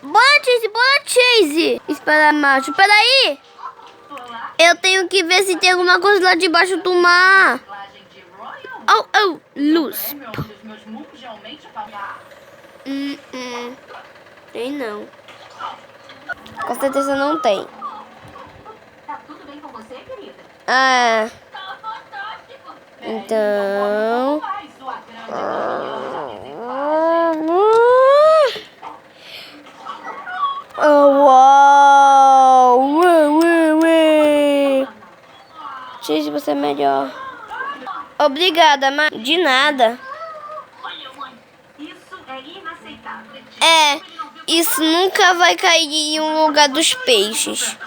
Bora, Chasse, bora, Chasse. Espera, macho, peraí. Eu tenho que ver se tem alguma coisa lá debaixo do mar. Oh, luz. Tem não. Com certeza não tem. Tá tudo bem com você, querida? Ah. Então. Uau! Chasse, você é melhor. Obrigada, mas de nada. Isso é inaceitável. Isso nunca vai cair em um lugar dos peixes.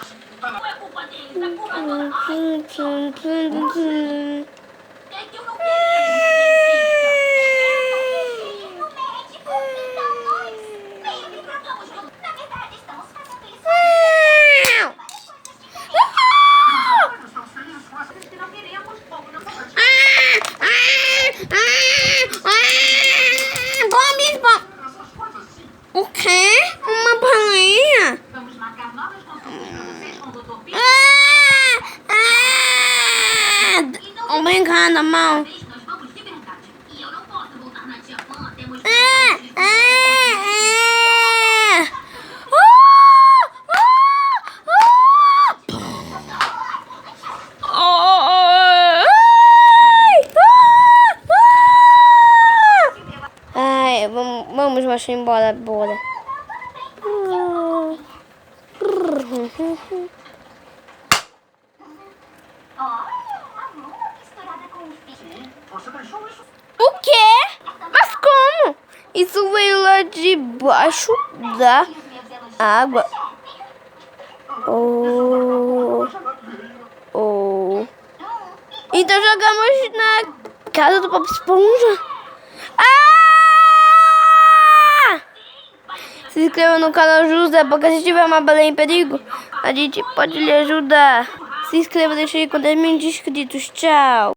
Não é culpa deles, é culpa toda. É que eu não quero O quê? Uma baleia? Vamos marcar novas consultas pra vocês com o Dr. P. Obrigada, mão. Nós vamos de verdade. E eu não posso voltar na tia Pan. Temos Ai, vamos marchar embora, bora. O quê? Mas como? Isso veio lá debaixo da água. Então jogamos na casa do Bob Esponja. Se inscreva no canal José, porque se tiver uma baleia em perigo, a gente pode lhe ajudar. Se inscreva, deixa aí com 10 mil inscritos. Tchau.